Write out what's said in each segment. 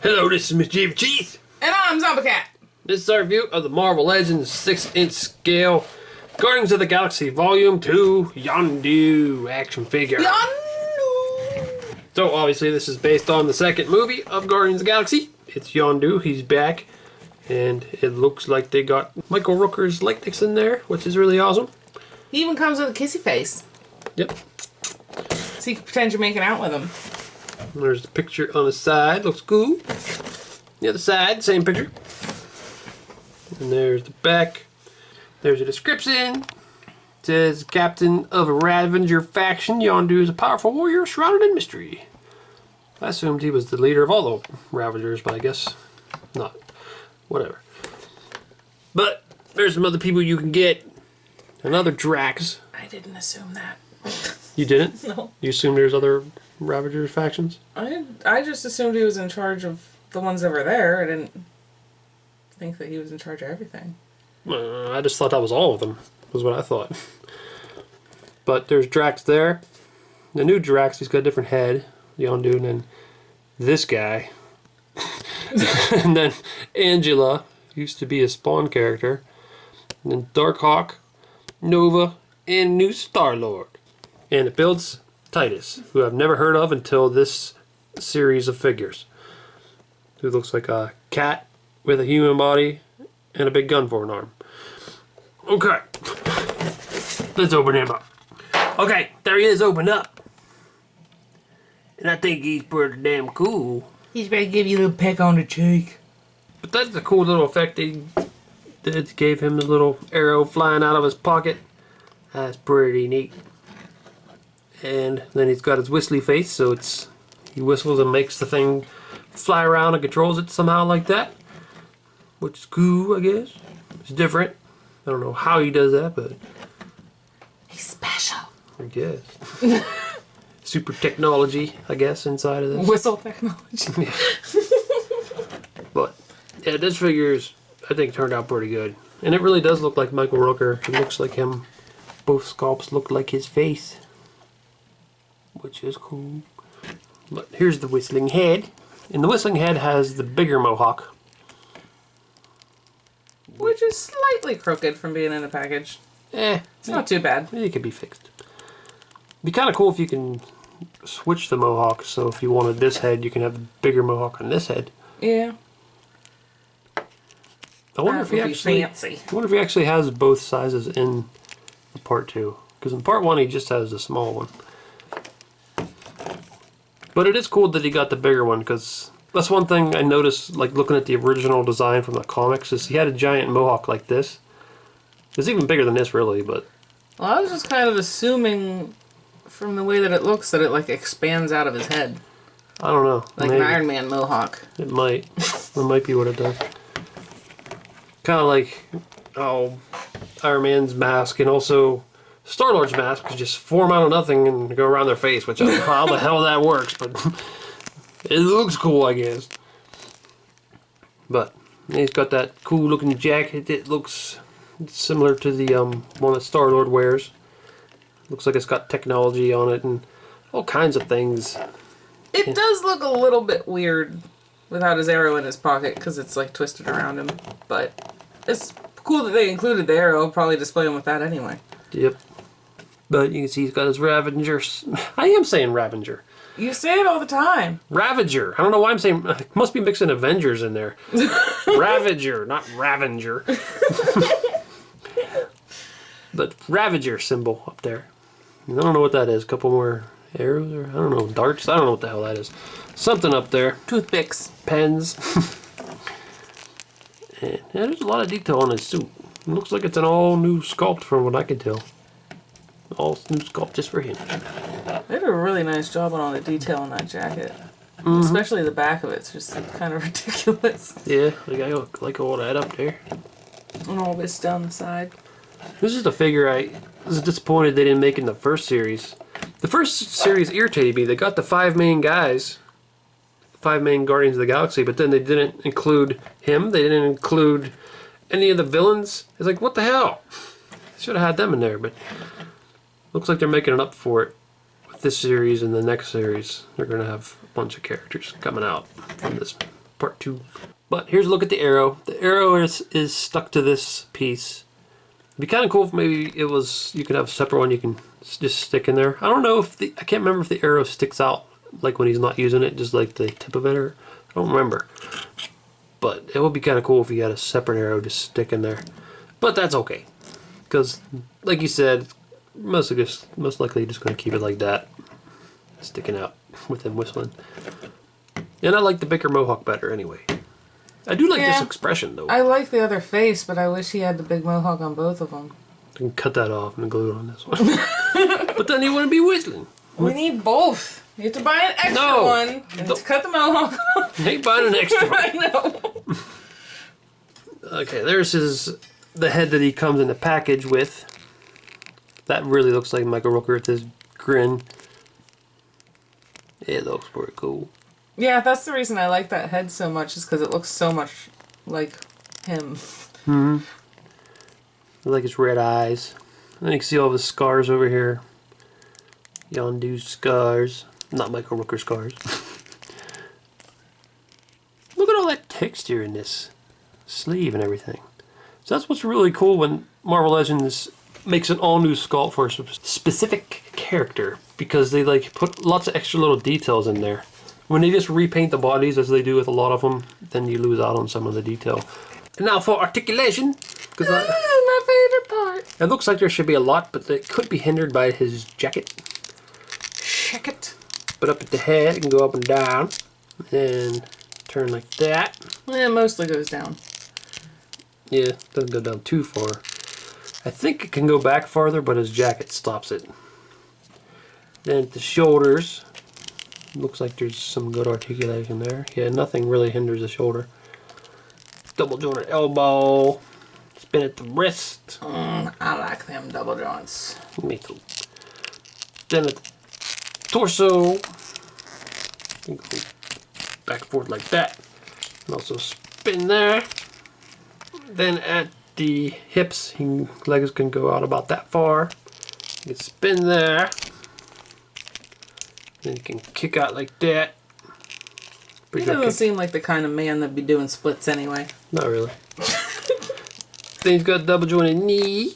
Hello, this is Mr. Evilcheese. And I'm Zombie Cat. This is our review of the Marvel Legends 6-inch scale Guardians of the Galaxy Volume 2 Yondu action figure. Yondu! So obviously this is based on the second movie of Guardians of the Galaxy. It's Yondu, he's back. And it looks like they got Michael Rooker's likeness in there, which is really awesome. He even comes with a kissy face. Yep. So you can pretend you're making out with him. There's the picture on the side, looks cool. The other side, same picture. And there's the back. There's a description. It says, Captain of a Ravager faction, Yondu is a powerful warrior shrouded in mystery. I assumed he was the leader of all the Ravagers, but I guess not. Whatever. But there's some other people you can get. Another Drax. I didn't assume that. You didn't? No. You assumed there's other Ravager factions? I just assumed he was in charge of the ones that were there. I didn't think that he was in charge of everything. I just thought that was all of them, was what I thought. But there's Drax there. The new Drax, he's got a different head, Yondu, and then this guy. And then Angela, used to be a Spawn character. And then Darkhawk, Nova, and new Star-Lord. And it builds Titus, who I've never heard of until this series of figures. Who looks like a cat with a human body and a big gun for an arm. Okay. Let's open him up. Okay, there he is, opened up. And I think he's pretty damn cool. He's ready to give you a little peck on the cheek. But that's a cool little effect they did. Gave him the little arrow flying out of his pocket. That's pretty neat. And then he's got his whistly face, so he whistles and makes the thing fly around and controls it somehow like that. Which is cool, I guess. It's different. I don't know how he does that, but He's special. I guess. Super technology, I guess, inside of this. Whistle technology. But yeah, this figure's, I think, turned out pretty good. And it really does look like Michael Rooker. It looks like him. Both sculpts look like his face, which is cool. But here's the whistling head. And the whistling head has the bigger mohawk. Which is slightly crooked from being in a package. It's not too bad. It could be fixed. It'd be kind of cool if you can switch the mohawk. So if you wanted this head, you can have the bigger mohawk on this head. Yeah. I wonder if he actually fancy. I wonder if he actually has both sizes in part 2. Because in part 1 he just has the small one. But it is cool that he got the bigger one, because that's one thing I noticed, like looking at the original design from the comics, is he had a giant mohawk like this. It's even bigger than this, really, but... Well, I was just kind of assuming from the way that it looks that it like expands out of his head. I don't know. Like maybe. an Iron Man mohawk. It might. It might be what it does. Kind of like Iron Man's mask and also Star-Lord's mask could just form out of nothing and go around their face, which I don't know how the hell that works, but it looks cool, I guess. But he's got that cool looking jacket. It looks similar to the one that Star-Lord wears. Looks like it's got technology on it and all kinds of things. It does look a little bit weird without his arrow in his pocket because it's like twisted around him. But it's cool that they included the arrow. I'll probably display him with that anyway. Yep. But you can see he's got his Ravengers. I am saying Ravager. You say it all the time. Ravager. I don't know why I'm saying... Must be mixing Avengers in there. Ravager, not Ravenger. But Ravager symbol up there. I don't know what that is. A couple more arrows or... I don't know. Darts? I don't know what the hell that is. Something up there. Toothpicks. Pens. And yeah, there's a lot of detail on his suit. It looks like it's an all new sculpt from what I can tell. All new sculpt just for him. They did a really nice job on all the detail on that jacket. Mm-hmm. Especially the back of it. It's just kind of ridiculous. Yeah, like all that up there. And all this down the side. This is the figure I was disappointed they didn't make in the first series. The first series irritated me. They got the 5 main guys. 5 main Guardians of the Galaxy, but then they didn't include him. They didn't include any of the villains. It's like, what the hell? Should have had them in there, but... Looks like they're making it up for it with this series and the next series. They're going to have a bunch of characters coming out from this part 2. But here's a look at the arrow. The arrow is stuck to this piece. It'd be kind of cool if maybe it was, you could have a separate one you can just stick in there. I don't know if I can't remember if the arrow sticks out like when he's not using it, just like the tip of it, or I don't remember. But it would be kind of cool if you had a separate arrow just stick in there. But that's okay, because like you said, most likely just going to keep it like that, sticking out with him whistling. And I like the bigger mohawk better anyway. I do like this expression though. I like the other face, but I wish he had the big mohawk on both of them. I can cut that off and glue it on this one. But then he wouldn't be whistling. We need both. You have to buy an extra one and to cut the mohawk off. I ain't buying an extra one. I know. Okay, there's the head that he comes in the package with. That really looks like Michael Rooker with his grin. It looks pretty cool. Yeah, that's the reason I like that head so much, is because it looks so much like him. Hmm. I like his red eyes. And then you can see all the scars over here. Yondu's scars. Not Michael Rooker scars. Look at all that texture in this sleeve and everything. So that's what's really cool when Marvel Legends makes an all-new sculpt for a specific character, because they like put lots of extra little details in there. When they just repaint the bodies, as they do with a lot of them, then you lose out on some of the detail. And now for articulation, because my favorite part. it looks like there should be a lot, but it could be hindered by his jacket. Check it. But up at the head, it can go up and down, and turn like that. Yeah, it mostly goes down. Yeah, it doesn't go down too far. I think it can go back farther, but his jacket stops it. Then at the shoulders, looks like there's some good articulation there. Yeah, nothing really hinders the shoulder. Double jointed elbow. Spin at the wrist. I like them double joints. Me too. Then at the torso. You can go back and forth like that. And also spin there. Then at the hips, legs can go out about that far. You can spin there. Then you can kick out like that. He doesn't seem like the kind of man that'd be doing splits anyway. Not really. Then he's got a double jointed knee.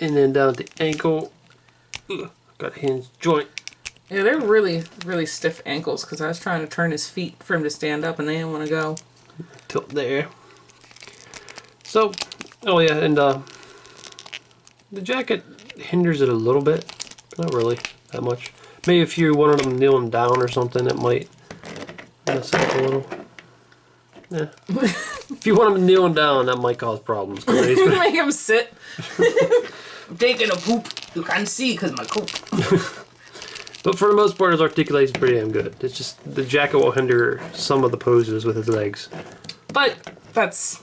And then down at the ankle, got a hinge joint. Yeah, they're really, really stiff ankles, because I was trying to turn his feet for him to stand up and they didn't want to go. Tilt there. So, oh yeah, and the jacket hinders it a little bit. Not really that much. Maybe if you wanted them kneeling down or something, it might mess up a little. Yeah. If you want them kneeling down, that might cause problems. Make him sit. I'm taking a poop. You can't see because my coop. But for the most part, his articulation is pretty damn good. It's just the jacket will hinder some of the poses with his legs. But that's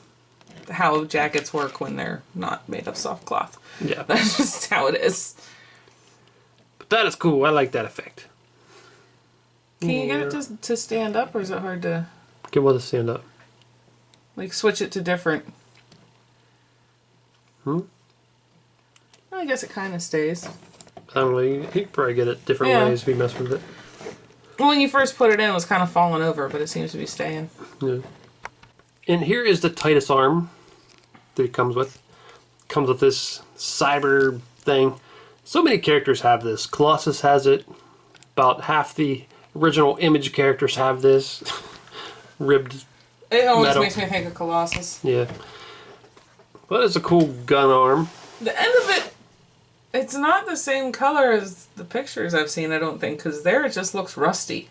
how jackets work when they're not made of soft cloth. Yeah. That's just how it is. But that is cool. I like that effect. Can you get it to stand up, or is it hard to... Get what to stand up. Like, switch it to different... Well, I guess it kind of stays. I don't know. You could probably get it different ways if you mess with it. Well, when you first put it in, it was kind of falling over, but it seems to be staying. Yeah. And here is the tightest arm that it comes with. Comes with this cyber thing. So many characters have this. Colossus has it. About half the original Image characters have this. Ribbed It always metal. makes me think of Colossus. Yeah. But it's a cool gun arm. The end of it, it's not the same color as the pictures I've seen, I don't think, because there it just looks rusty.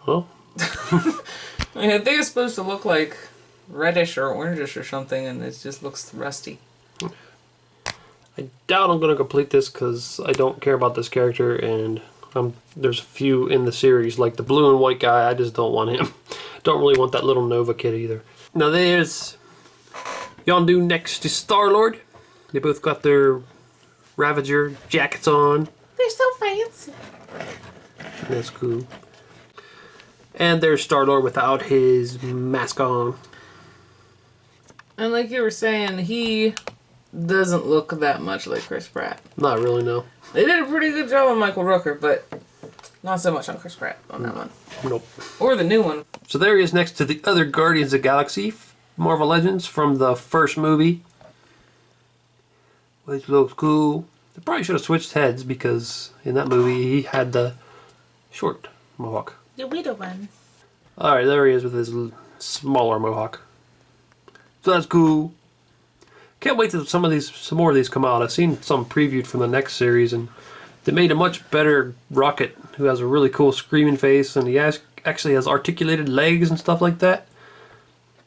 Well, I think it's supposed to look like reddish or orangish or something, and it just looks rusty. I doubt I'm going to complete this because I don't care about this character, and there's a few in the series, like the blue and white guy. I just don't want him. Don't really want that little Nova kid either. Now there's Yondu next to Star-Lord. They both got their Ravager jackets on. They're so fancy. That's cool. And there's Star-Lord without his mask on. And like you were saying, he doesn't look that much like Chris Pratt. Not really, no. They did a pretty good job on Michael Rooker, but Not so much on Chris Pratt on that one. Nope. Or the new one. So there he is next to the other Guardians of the Galaxy, Marvel Legends from the first movie. Which looks cool. They probably should have switched heads because in that movie he had the short mohawk. The widow one. Alright, there he is with his smaller mohawk. So that's cool. Can't wait till some more of these come out. I've seen some previewed from the next series, and they made a much better Rocket, who has a really cool screaming face, and he actually has articulated legs and stuff like that,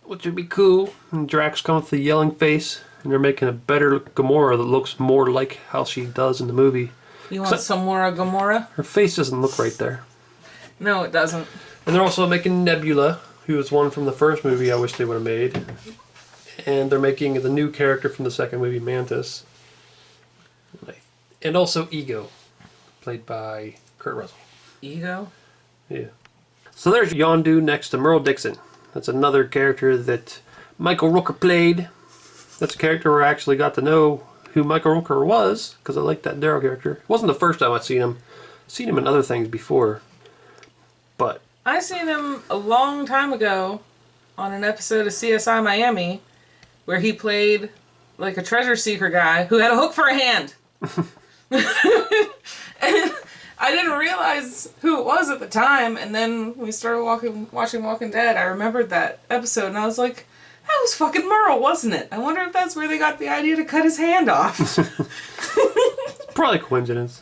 which would be cool. And Drax comes with the yelling face, and they're making a better Gamora that looks more like how she does in the movie. You want some more of Gamora? Her face doesn't look right there. No, it doesn't. And they're also making Nebula, who was one from the first movie I wish they would have made. And they're making the new character from the second movie, Mantis. And also Ego, played by Kurt Russell. Ego? Yeah. So there's Yondu next to Merle Dixon. That's another character that Michael Rooker played. That's a character where I actually got to know who Michael Rooker was, because I liked that Daryl character. It wasn't the first time I'd seen him. I've seen him in other things before. But I seen him a long time ago on an episode of CSI Miami where he played like a treasure seeker guy who had a hook for a hand. And I didn't realize who it was at the time, and then we started watching Walking Dead. I remembered that episode, and I was like, that was fucking Merle, wasn't it? I wonder if that's where they got the idea to cut his hand off. probably coincidence.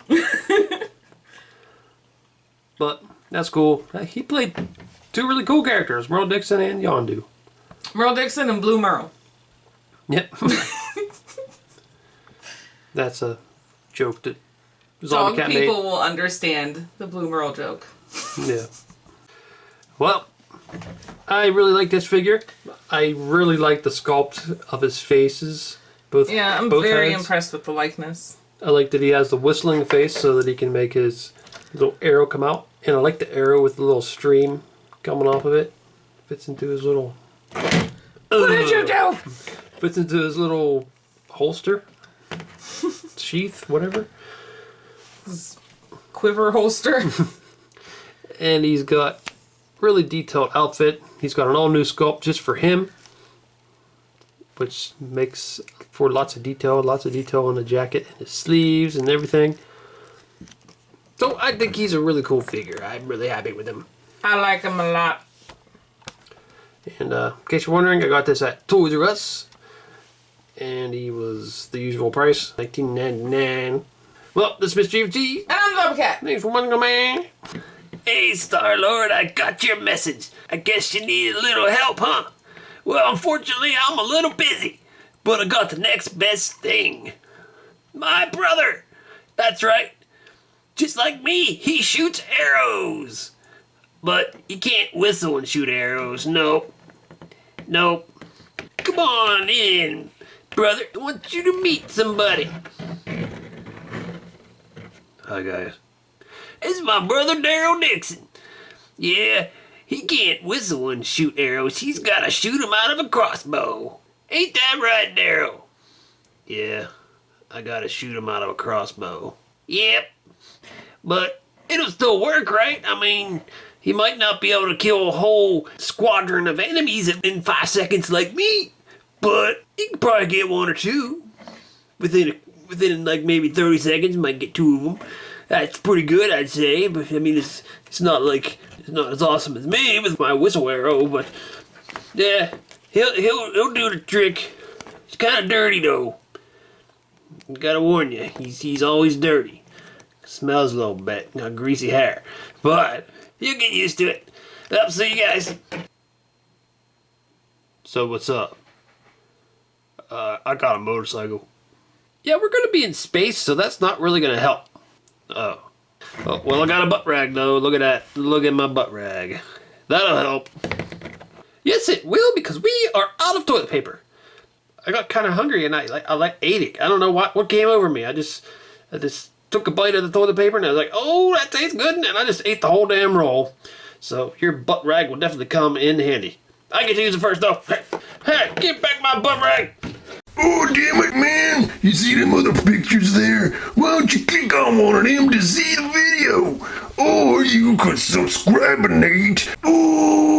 But that's cool. He played two really cool characters, Merle Dixon and Yondu. Merle Dixon and Blue Merle. Yep. That's a joke that Dog Zombie Cat people made. will understand the Blue Merle joke. Yeah. Well, I really like this figure. I really like the sculpt of his faces. I'm both very heads. impressed with the likeness. I like that he has the whistling face so that he can make his little arrow come out. And I like the arrow with the little stream coming off of it. Fits into his little... What did you do? Fits into his little holster. Sheath, whatever. Quiver holster. And he's got really detailed outfit. He's got an all new sculpt just for him, which makes for lots of detail on the jacket and his sleeves and everything. So I think he's a really cool figure. I'm really happy with him. I like him a lot. And in case you're wondering, I got this at Toys R Us, and he was the usual price, $19.99. Well, this is Mr. Evilcheese. And I'm the Cat. Thanks for watching, man. Hey, Star-Lord, I got your message. I guess you need a little help, huh? Well, unfortunately, I'm a little busy, but I got the next best thing. My brother. That's right. Just like me, he shoots arrows. But he can't whistle and shoot arrows. Nope. Come on in, brother. I want you to meet somebody. Hi, guys. This is my brother, Daryl Dixon. Yeah, he can't whistle and shoot arrows. He's got to shoot them out of a crossbow. Ain't that right, Daryl? Yeah, I got to shoot them out of a crossbow. Yep. But it'll still work, right? I mean, he might not be able to kill a whole squadron of enemies in 5 seconds like me, but he can probably get one or two. Within like maybe 30 seconds, might get 2 of them. That's pretty good, I'd say, but I mean, it's not as awesome as me with my whistle arrow, but yeah, he'll do the trick. He's kind of dirty though. Gotta warn you, he's always dirty. Smells a little bit, got greasy hair, but you'll get used to it. I'll see you guys. So what's up? I got a motorcycle. Yeah, we're gonna be in space, so that's not really gonna help. Oh. Well, I got a butt rag though. Look at that. Look at my butt rag. That'll help. Yes, it will, because we are out of toilet paper. I got kind of hungry and I ate it. I don't know what came over me. I just took a bite of the toilet paper and I was like, oh, that tastes good, and I just ate the whole damn roll. So your butt rag will definitely come in handy. I get to use it first though. Hey, give back my butt rag. Oh, damn it, man. You see them other pictures there? Why don't you click on one of them to see the video? Or you could subscribe, Nate. Ooh.